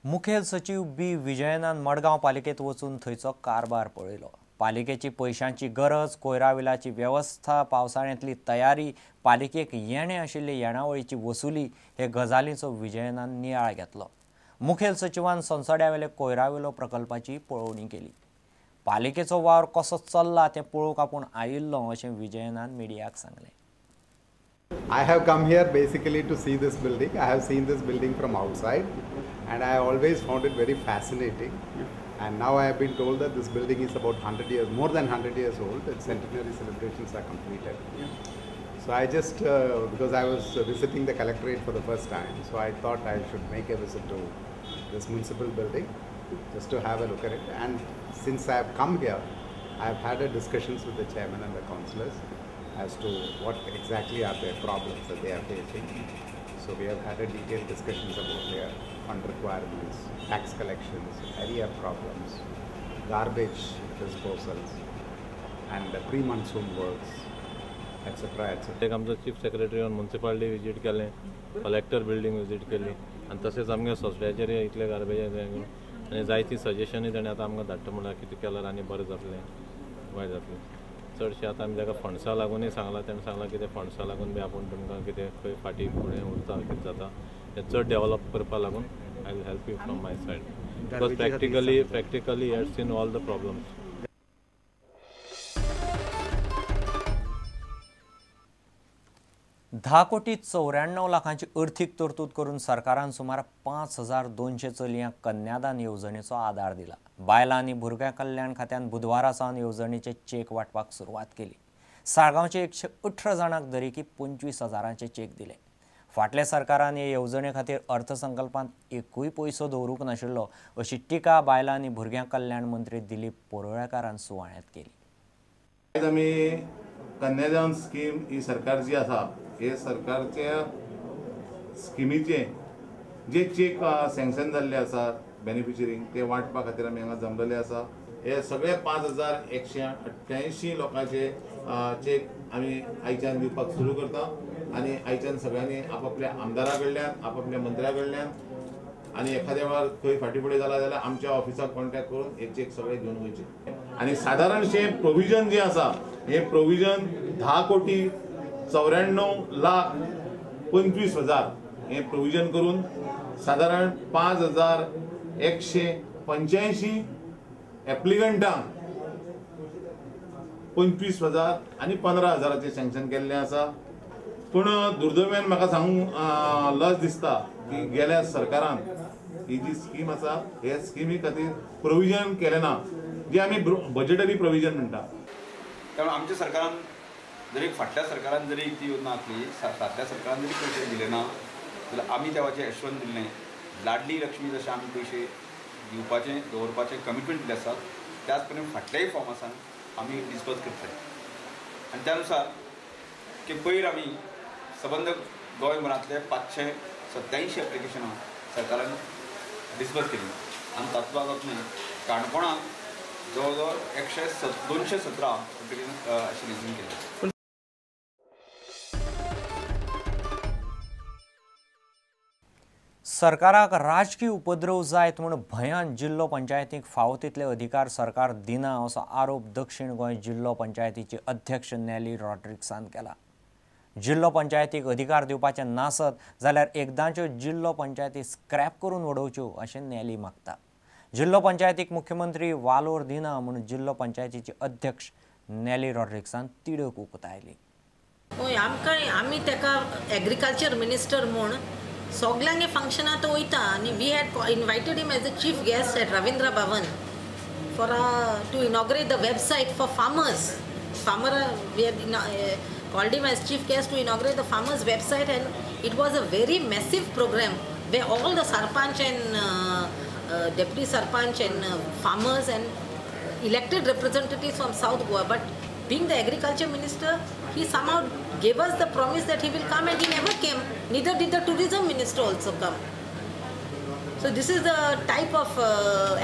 मुखेल सचिव बी विजयनान मडगांव पालिकेत वचून थंयचो कारभार पळयलो। पालिकेची पैशांची गरज, कोयराविलाची व्यवस्था, पावसाळ्यांतली तयारी, पालिकेक येणे आशिल्ले येणावळीची वसुली हे गजालींचो विजयनान नियाळ घेतलो। मुखेल सचिवान संसड्यावेले कोयराविलो प्रकल्पाची पळोवणी केली। पालिकेचो वावर कसो चल्ला तें पळोवंक आपूण आयिल्लो अशें विजयनान मिडियाक सांगलें। I have come here basically to see this building. I have seen this building from outside and I always found it very fascinating. And now I have been told that this building is about 100 years, more than 100 years old. Its centenary celebrations are completed. So I just, because I was visiting the collectorate for the first time, so I thought I should make a visit to this municipal building just to have a look at it. And since I have come here, I have had a discussions with the chairman and the councillors as to what exactly are their problems that they are facing. So we have had a detailed discussions about their fund requirements, tax collections, area problems, garbage disposals, and the pre-monsoon works, etc. etc. आमचो chief secretary on municipality visit केलें, collector building visit केली आनी तशेंच आमगे सोसायटीचेर इतले garbage आनी जायती सजेशनूय ताणें आतां आमकां धाडटा म्हळ्यार कितें केल्यार आनी बरें जातलें, वायट जातलें। चडशें आतां आमी ताका फंड्सा लागूनय सांगलां, ताणें सांगलां कितें फंड्सा लागून बी आपूण तुमकां कितें खंय फाटीं फुडें उरता कितें जाता तें चड डेवलप करपा लागून I will help you from my said because practically had seen all the problems. 10 कोटी 94 लाखांची अर्थीक तरतूद करून सरकारान सुमार 5200 चलयांक कन्यादान येवजणेचो आदार दिला। बायलां आनी भुरग्यां कल्याण खात्यान बुधवारा सावन येवजणेचे चेक वांटपाक सुरवात केली। साळगांवचे 118 जाणांक दरेकी 25,000चे चेक दिले। फाटल्या सरकारान हे येवजणे खातीर अर्थसंकल्पांत एकूय पयसो दवरूंक नाशिल्लो अशी टिका बायलां आनी भुरग्यां कल्याण मंत्री दिलीप पोरळेकारान सुवाळ्यांत केली। आमी कन्यादान स्कीम ही सरकारची आसा, हे सरकारच्या स्किमीचे जे चेक सँक्शन जाल्ले आसात बेनिफिशरींक ते वांटपा खातीर आमी हांगा जमलेले आसा। हे सगळे 5188 लोकांचे चेक आमी आयच्यान दिवपाक सुरू करता आनी आयच्यान सगळ्यांनी आपापल्या आमदारा कडल्यान आपापल्या मंत्र्या कडल्यान आनी एखाद्या वेळार खंय फाटी फुडें जाला जाल्यार आमच्या ऑफिसाक कॉन्टॅक्ट करून हे चेक सगळे घेवन वयचे। आनी सादारणशे प्रोविजन जे आसा हे प्रोविजन 10 कोटी 94 लाख 25,000 हे प्रोविजन करून साधारण 5185 एप्लिकंटांक 25,000 आनी 15,000चे सँक्शन केल्ले आसा। पूण दुर्दैवान म्हाका सांगूंक लज दिसता की गेल्या सरकारान ही जी स्कीम आसा हे स्किमी खातीर प्रोविजन केलें ना, जे आमी बजेटरी प्रोविजन म्हणटा। त्यामुळे आमच्या सरकारान जरी फाटल्या सरकारान जरी ती योजना आखली, फाटल्या सरकारान जरी पैसे दिले ना जाल्यार आमी त्या वाचे एश्योरन्स दिल्लें लाडली लक्ष्मी जशें आमी पैसे दिवपाचें दवरपाचें कमिटमेंट दिल्लें आसा त्याच प्रमाणे फाटल्याय फॉर्मासान आमी डिस्बर्स करतले। आनी त्या अनुसार की पयर आमी सबंद गोंयभरांतले 587 एप्लिकेशनां सरकारान डिस्बर्स केली आनी तातूंत न्ही काणकोणांत जवळ जवळ 217 एप्लिकेशन सिलेक्शन केले। सरकाराक राजकीय उपद्रव जायत म्हूण भंयान जिल्लो पंचायतीक फावो तितले अधिकार सरकार दिना असो आरोप दक्षिण गोंय जिल्लो पंचायतीचे अध्यक्ष नॅली रॉड्रिक्सान केला। जिल्लो पंचायतीक अधिकार दिवपाचे नासत जाल्यार एकदांच्यो जिल्लो पंचायती स्क्रॅप करून उडोवच्यो अशें नॅली मागता। जिल्लो पंचायतीक मुख्यमंत्री वालोर दिना म्हणून जिल्लो पंचायतीचे अध्यक्ष नॅली रॉड्रिक्सान तिडक उक्तायली। आमी तेका एग्रीकल्चर मिनिस्टर म्हूण सगळ्यांगे फंक्शनात वयता आनी we had invited him as a chief guest at Rabindra Bhavan for to inaugurate the website for farmers. We had called him as chief guest to inaugurate the farmers website, and it was a very massive program where all the sarpanch and deputy sarpanch and farmers and elected representatives from South Goa, but being the agriculture minister, he somehow gave us the promise that he will come, and he never came. Neither did the tourism minister also come. So this is the type of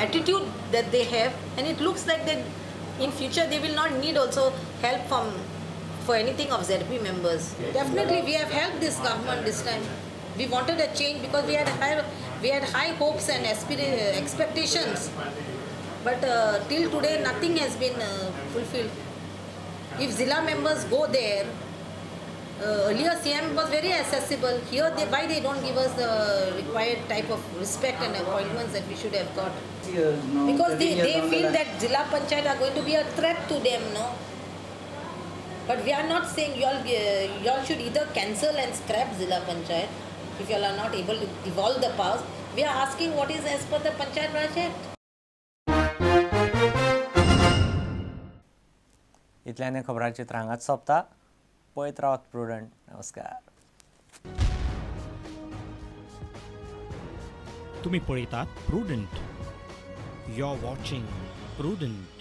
attitude that they have, and it looks like that in future they will not need also help for anything of ZP members. Definitely we have helped this government this time. We wanted a change because we We had high hopes and expectations, but till today nothing has been fulfilled. If Zilla members go there, earlier CM was very accessible. Here, why they don't give us the required type of respect and appointments that we should have got? Because they feel that Zilla Panchayat are going to be a threat to them, no? But we are not saying you all should either cancel and scrap Zilla Panchayat if you all are not able to devolve the powers. We are asking what is as per the Panchayat Raj Act. इतल्याने खबरांची त्रांगात सोंपता. पळयत रावत Prudent. नमस्कार. तुम्ही पळयतात Prudent. You are watching prudent.